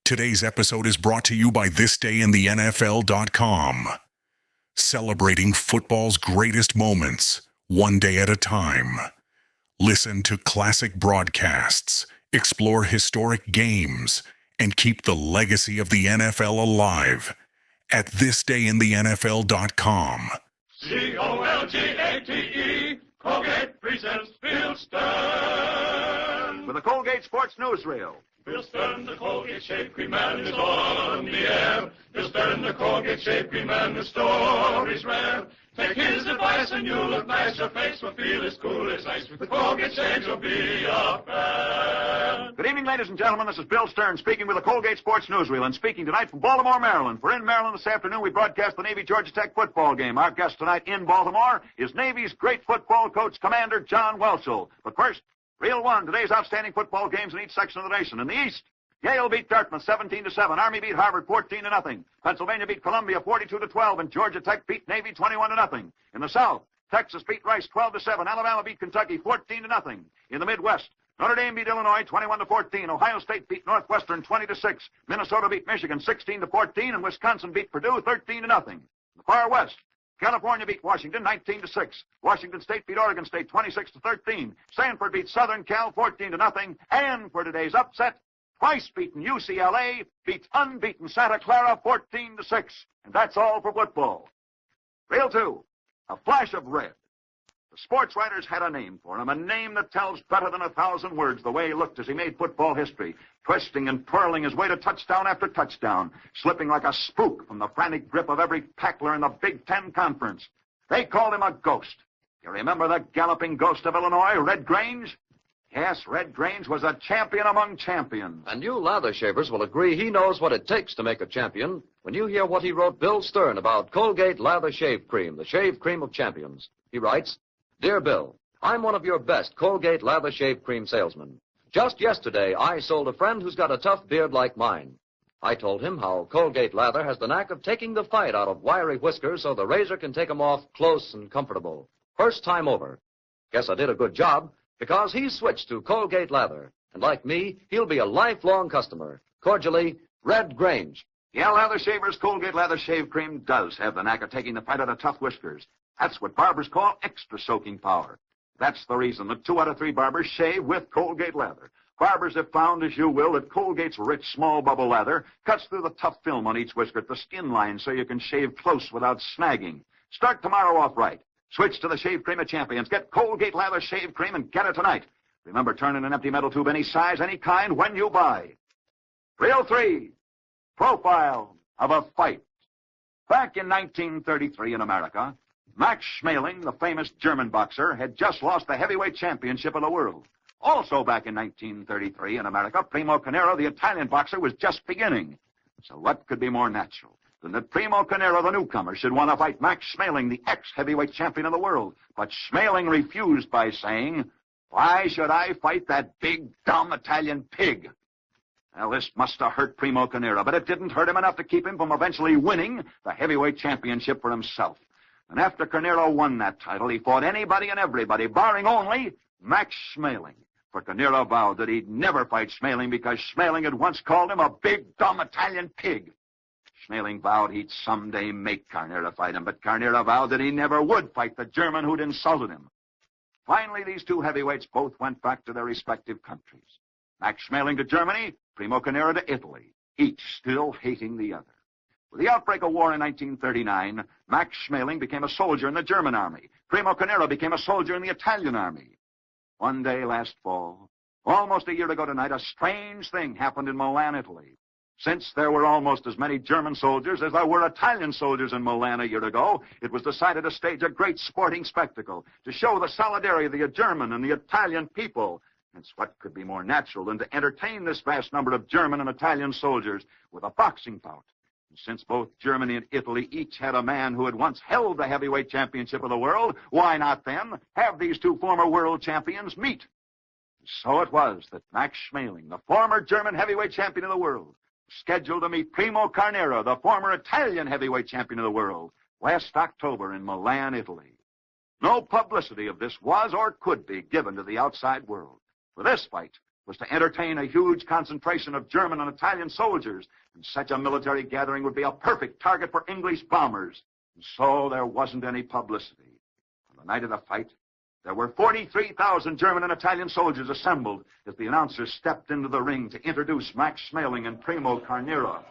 Today's episode is brought to you by thisdayinthenfl.com. Celebrating football's greatest moments, one day at a time. Listen to classic broadcasts, explore historic games, and keep the legacy of the NFL alive at thisdayinthenfl.com. Colgate, Colgate presents Bill Stern. With the Colgate Sports Newsreel. Bill Stern, the Colgate Shave Cream Man, is on the air. Bill Stern, the Colgate Shave Cream Man, the story's rare. Take his advice and you'll look nice. Your face will feel as cool as ice. With the Colgate Shaves, you'll be a fan. Good evening, ladies and gentlemen. This is Bill Stern speaking with the Colgate Sports Newsreel and speaking tonight from Baltimore, Maryland. For in Maryland this afternoon, we broadcast the Navy-Georgia Tech football game. Our guest tonight in Baltimore is Navy's great football coach, Commander John Welshel. But first, Reel 1, today's outstanding football games in each section of the nation. In the East, Yale beat Dartmouth 17-7. Army beat Harvard 14-0. Pennsylvania beat Columbia 42-12, and Georgia Tech beat Navy 21-0. In the South, Texas beat Rice 12-7. Alabama beat Kentucky 14-0. In the Midwest, Notre Dame beat Illinois 21-14. Ohio State beat Northwestern 20-6. Minnesota beat Michigan 16-14, and Wisconsin beat Purdue 13-0. In the Far West, California beat Washington 19-6. Washington State beat Oregon State 26-13. Stanford beat Southern Cal 14-0. And for today's upset, twice beaten UCLA beats unbeaten Santa Clara 14-6. And that's all for football. Reel 2, a flash of red. The sports writers had a name for him, a name that tells better than 1,000 words the way he looked as he made football history, twisting and twirling his way to touchdown after touchdown, slipping like a spook from the frantic grip of every tackler in the Big Ten Conference. They called him a ghost. You remember the galloping ghost of Illinois, Red Grange? Yes, Red Grange was a champion among champions. And you lather shavers will agree he knows what it takes to make a champion when you hear what he wrote Bill Stern about Colgate Lather Shave Cream, the shave cream of champions. He writes, "Dear Bill, I'm one of your best Colgate Lather Shave Cream salesmen. Just yesterday, I sold a friend who's got a tough beard like mine. I told him how Colgate Lather has the knack of taking the fight out of wiry whiskers so the razor can take 'em off close and comfortable. First time over. Guess I did a good job, because he's switched to Colgate Lather. And like me, he'll be a lifelong customer. Cordially, Red Grange." Yeah, lather shavers, Colgate Lather Shave Cream does have the knack of taking the fight out of tough whiskers. That's what barbers call extra soaking power. That's the reason that 2 out of 3 barbers shave with Colgate Lather. Barbers have found, as you will, that Colgate's rich, small bubble lather cuts through the tough film on each whisker at the skin line so you can shave close without snagging. Start tomorrow off right. Switch to the shave cream of champions. Get Colgate Lather Shave Cream and get it tonight. Remember, turn in an empty metal tube any size, any kind, when you buy. Reel 3, profile of a fight. Back in 1933 in America, Max Schmeling, the famous German boxer, had just lost the heavyweight championship of the world. Also back in 1933 in America, Primo Carnera, the Italian boxer, was just beginning. So what could be more natural than that Primo Carnera, the newcomer, should want to fight Max Schmeling, the ex-heavyweight champion of the world? But Schmeling refused by saying, "Why should I fight that big, dumb Italian pig?" Well, this must have hurt Primo Carnera, but it didn't hurt him enough to keep him from eventually winning the heavyweight championship for himself. And after Carnera won that title, he fought anybody and everybody, barring only Max Schmeling. For Carnera vowed that he'd never fight Schmeling because Schmeling had once called him a big, dumb Italian pig. Schmeling vowed he'd someday make Carnera fight him, but Carnera vowed that he never would fight the German who'd insulted him. Finally, these 2 heavyweights both went back to their respective countries. Max Schmeling to Germany, Primo Carnera to Italy, each still hating the other. With the outbreak of war in 1939, Max Schmeling became a soldier in the German army. Primo Carnera became a soldier in the Italian army. One day last fall, almost a year ago tonight, a strange thing happened in Milan, Italy. Since there were almost as many German soldiers as there were Italian soldiers in Milan a year ago, it was decided to stage a great sporting spectacle to show the solidarity of the German and the Italian people. It's what could be more natural than to entertain this vast number of German and Italian soldiers with a boxing bout. And since both Germany and Italy each had a man who had once held the heavyweight championship of the world, why not then have these 2 former world champions meet? So it was that Max Schmeling, the former German heavyweight champion of the world, scheduled to meet Primo Carnera, the former Italian heavyweight champion of the world, last October in Milan, Italy. No publicity of this was or could be given to the outside world. For this fight was to entertain a huge concentration of German and Italian soldiers, and such a military gathering would be a perfect target for English bombers. And so there wasn't any publicity. On the night of the fight, there were 43,000 German and Italian soldiers assembled as the announcers stepped into the ring to introduce Max Schmeling and Primo Carnera.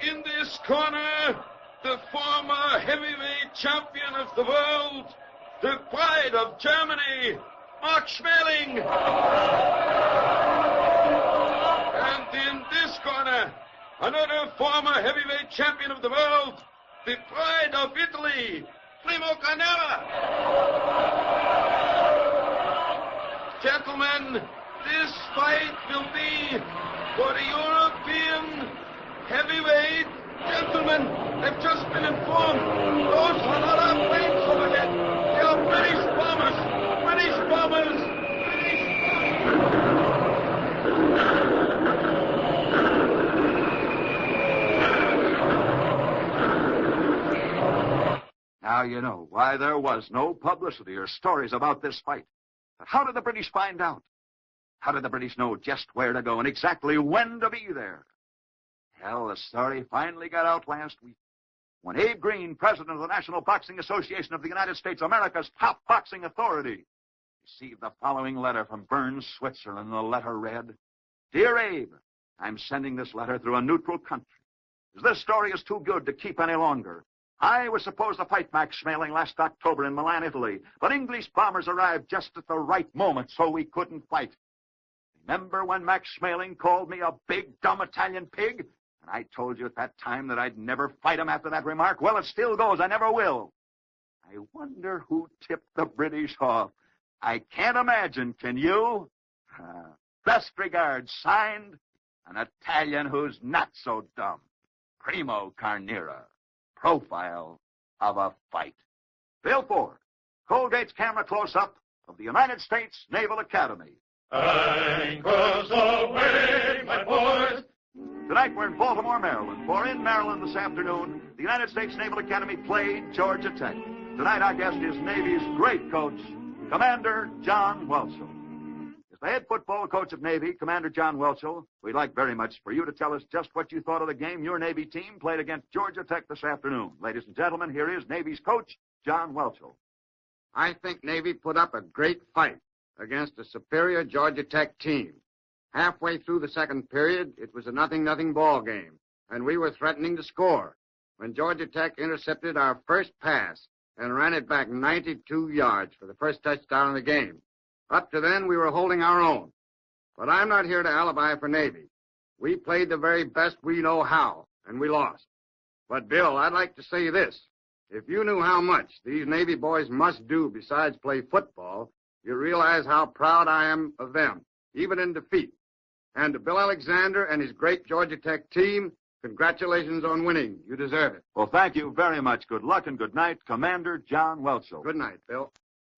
In this corner, the former heavyweight champion of the world, the pride of Germany, Max Schmeling. And in this corner, another former heavyweight champion of the world, the pride of Italy, Primo Carnera. Gentlemen, this fight will be for the European heavyweight. Gentlemen, they've just been informed. Those are not our planes over there. They are British bombers. British bombers. Now you know why there was no publicity or stories about this fight. But how did the British find out? How did the British know just where to go and exactly when to be there? Well, the story finally got out last week when Abe Green, president of the National Boxing Association of the United States, America's top boxing authority, received the following letter from Bern, Switzerland. The letter read, "Dear Abe, I'm sending this letter through a neutral country, as this story is too good to keep any longer. I was supposed to fight Max Schmeling last October in Milan, Italy, but English bombers arrived just at the right moment, so we couldn't fight. Remember when Max Schmeling called me a big, dumb Italian pig? And I told you at that time that I'd never fight him after that remark. Well, it still goes. I never will. I wonder who tipped the British off. I can't imagine, can you? Best regards, signed, an Italian who's not so dumb. Primo Carnera. Profile of a fight." Bill Ford, Colgate's camera close-up of the United States Naval Academy. Anchors aweigh, my boys. Tonight we're in Baltimore, Maryland, for in Maryland this afternoon, the United States Naval Academy played Georgia Tech. Tonight our guest is Navy's great coach, Commander John Welshel. As the head football coach of Navy, Commander John Welshel, we'd like very much for you to tell us just what you thought of the game your Navy team played against Georgia Tech this afternoon. Ladies and gentlemen, here is Navy's coach, John Welshel. I think Navy put up a great fight against a superior Georgia Tech team. Halfway through the second period, it was a 0-0 ball game, and we were threatening to score when Georgia Tech intercepted our first pass and ran it back 92 yards for the first touchdown of the game. Up to then, we were holding our own. But I'm not here to alibi for Navy. We played the very best we know how, and we lost. But, Bill, I'd like to say this. If you knew how much these Navy boys must do besides play football, you realize how proud I am of them, even in defeat. And to Bill Alexander and his great Georgia Tech team, congratulations on winning. You deserve it. Well, thank you very much. Good luck and good night, Commander John Welshel. Good night, Bill.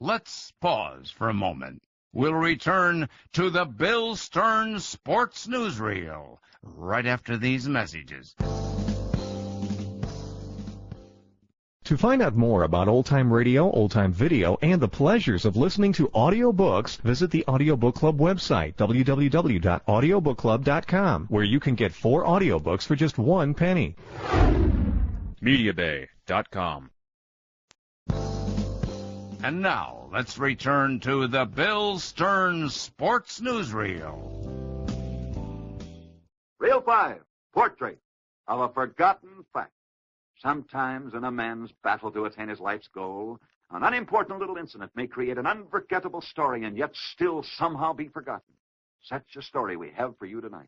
Let's pause for a moment. We'll return to the Bill Stern Sports Newsreel right after these messages. To find out more about old-time radio, old-time video, and the pleasures of listening to audiobooks, visit the Audiobook Club website, www.audiobookclub.com, where you can get 4 audiobooks for just 1 penny. MediaBay.com. And now, let's return to the Bill Stern Sports Newsreel. Reel 5, Portrait of a Forgotten Fact. Sometimes in a man's battle to attain his life's goal, an unimportant little incident may create an unforgettable story and yet still somehow be forgotten. Such a story we have for you tonight.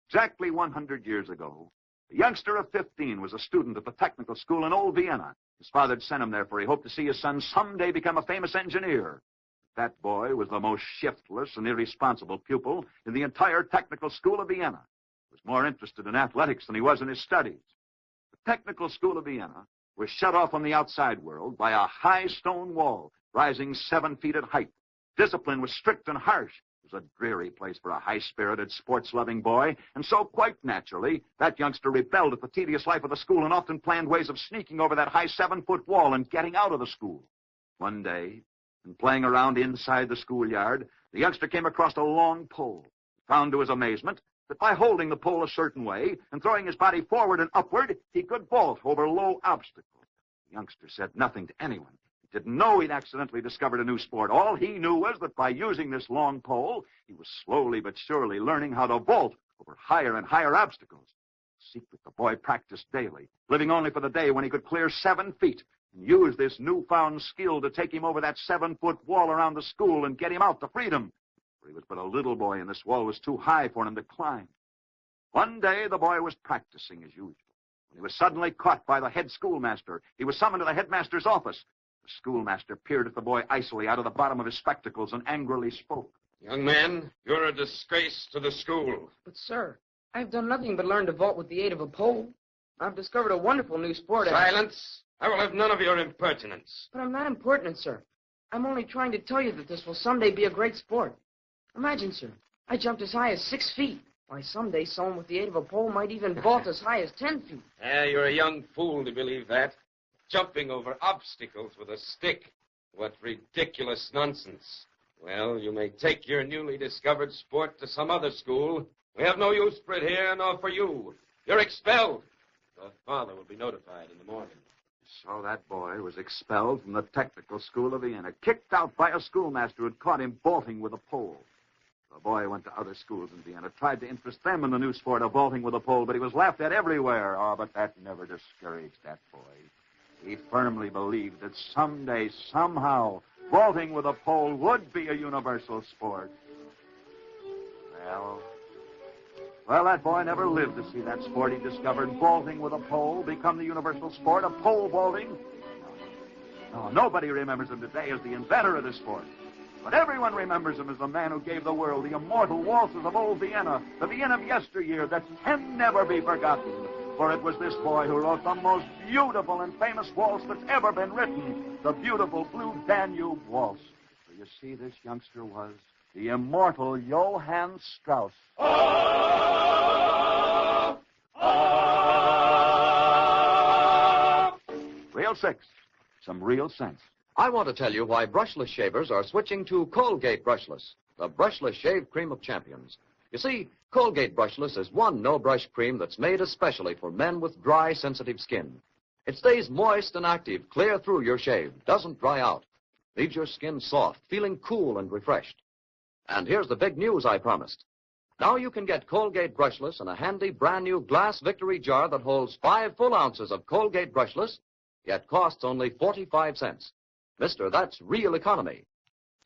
Exactly 100 years ago, a youngster of 15 was a student at the technical school in Old Vienna. His father had sent him there for he hoped to see his son someday become a famous engineer. That boy was the most shiftless and irresponsible pupil in the entire technical school of Vienna. He was more interested in athletics than he was in his studies. The technical school of Vienna was shut off from the outside world by a high stone wall rising 7 feet at height. Discipline was strict and harsh. It was a dreary place for a high-spirited, sports-loving boy, and so quite naturally, that youngster rebelled at the tedious life of the school and often planned ways of sneaking over that high 7-foot wall and getting out of the school. One day, And playing around inside the schoolyard, the youngster came across a long pole. Found to his amazement that by holding the pole a certain way and throwing his body forward and upward, he could vault over low obstacles. The youngster said nothing to anyone. He didn't know he'd accidentally discovered a new sport. All he knew was that by using this long pole, he was slowly but surely learning how to vault over higher and higher obstacles. A secret the boy practiced daily, living only for the day when he could clear 7 feet and use this newfound skill to take him over that 7-foot wall around the school and get him out to freedom. For he was but a little boy, and this wall was too high for him to climb. One day, the boy was practicing as usual, when he was suddenly caught by the head schoolmaster. He was summoned to the headmaster's office. The schoolmaster peered at the boy icily out of the bottom of his spectacles and angrily spoke. Young man, you're a disgrace to the school. But, sir, I've done nothing but learn to vault with the aid of a pole. I've discovered a wonderful new sport. Silence! I will have none of your impertinence. But I'm not impertinent, sir. I'm only trying to tell you that this will someday be a great sport. Imagine, sir, I jumped as high as 6 feet. Why, someday someone with the aid of a pole might even vault as high as 10 feet. You're a young fool to believe that. Jumping over obstacles with a stick. What ridiculous nonsense. Well, you may take your newly discovered sport to some other school. We have no use for it here, nor for you. You're expelled. Your father will be notified in the morning. So that boy was expelled from the technical school of Vienna, kicked out by a schoolmaster who had caught him vaulting with a pole. The boy went to other schools in Vienna, tried to interest them in the new sport of vaulting with a pole, but he was laughed at everywhere. Oh, but that never discouraged that boy. He firmly believed that someday, somehow, vaulting with a pole would be a universal sport. Well, that boy never lived to see that sport he discovered, vaulting with a pole, become the universal sport of pole vaulting. No, nobody remembers him today as the inventor of this sport. But everyone remembers him as the man who gave the world the immortal waltzes of old Vienna, the Vienna of yesteryear that can never be forgotten. For it was this boy who wrote the most beautiful and famous waltz that's ever been written, the beautiful Blue Danube Waltz. So you see, this youngster was the immortal Johann Strauss. Reel 6. Some real sense. I want to tell you why brushless shavers are switching to Colgate Brushless, the brushless shave cream of champions. You see, Colgate Brushless is one no-brush cream that's made especially for men with dry, sensitive skin. It stays moist and active clear through your shave, doesn't dry out, leaves your skin soft, feeling cool and refreshed. And here's the big news I promised. Now you can get Colgate Brushless in a handy brand-new glass Victory jar that holds 5 full ounces of Colgate Brushless, yet costs only 45 cents. Mister, that's real economy.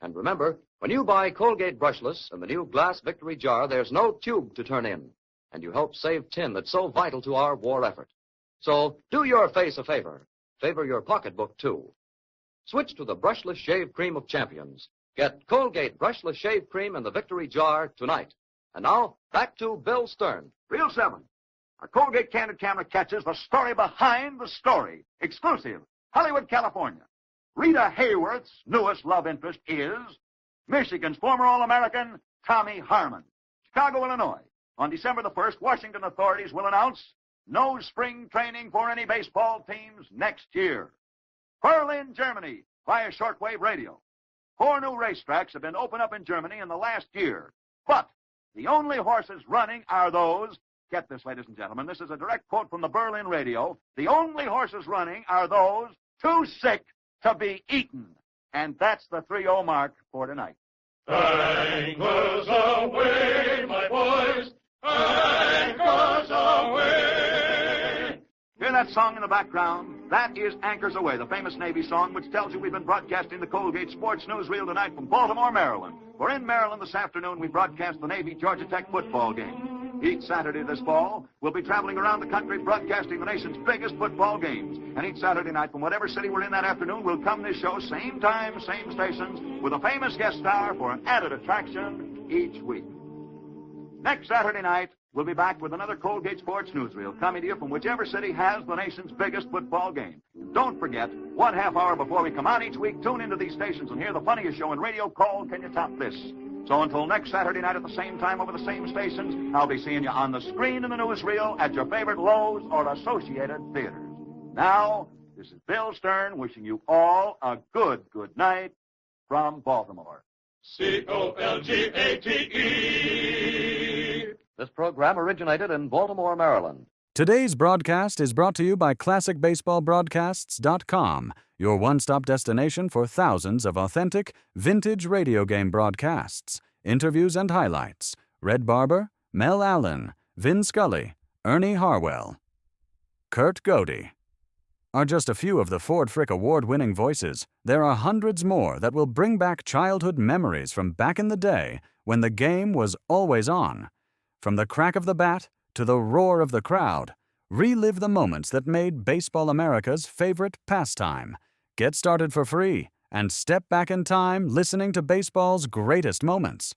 And remember, when you buy Colgate Brushless in the new glass Victory jar, there's no tube to turn in, and you help save tin that's so vital to our war effort. So do your face a favor. Favor your pocketbook, too. Switch to the brushless shave cream of champions. Get Colgate Brushless Shave Cream in the Victory jar tonight. And now, back to Bill Stern. Reel 7. Our Colgate Candid Camera catches the story behind the story. Exclusive. Hollywood, California. Rita Hayworth's newest love interest is Michigan's former All-American, Tommy Harmon. Chicago, Illinois. On December the 1st, Washington authorities will announce no spring training for any baseball teams next year. Berlin, Germany, via shortwave radio. 4 new racetracks have been opened up in Germany in the last year. But the only horses running are those, get this, ladies and gentlemen, this is a direct quote from the Berlin radio, the only horses running are those too sick to be eaten. And that's the 3-0 mark for tonight. Anchors away, my boys, anchors away. Hear that song in the background? That is Anchors Away, the famous Navy song which tells you we've been broadcasting the Colgate Sports Newsreel tonight from Baltimore, Maryland. For in Maryland this afternoon, we broadcast the Navy-Georgia Tech football game. Each Saturday this fall, we'll be traveling around the country broadcasting the nation's biggest football games. And each Saturday night, from whatever city we're in that afternoon, we'll come this show, same time, same stations, with a famous guest star for an added attraction each week. Next Saturday night, we'll be back with another Colgate Sports Newsreel coming to you from whichever city has the nation's biggest football game. Don't forget, 1 half hour before we come on each week, tune into these stations and hear the funniest show in radio called Can You Top This? So until next Saturday night at the same time over the same stations, I'll be seeing you on the screen in the newsreel at your favorite Lowe's or Associated Theaters. Now, this is Bill Stern wishing you all a good night from Baltimore. COLGATE. This program originated in Baltimore, Maryland. Today's broadcast is brought to you by ClassicBaseballBroadcasts.com, your one-stop destination for thousands of authentic, vintage radio game broadcasts, interviews and highlights. Red Barber, Mel Allen, Vin Scully, Ernie Harwell, Kurt Godey are just a few of the Ford Frick Award-winning voices. There are hundreds more that will bring back childhood memories from back in the day when the game was always on. From the crack of the bat to the roar of the crowd, relive the moments that made Baseball America's favorite pastime. Get started for free and step back in time listening to baseball's greatest moments.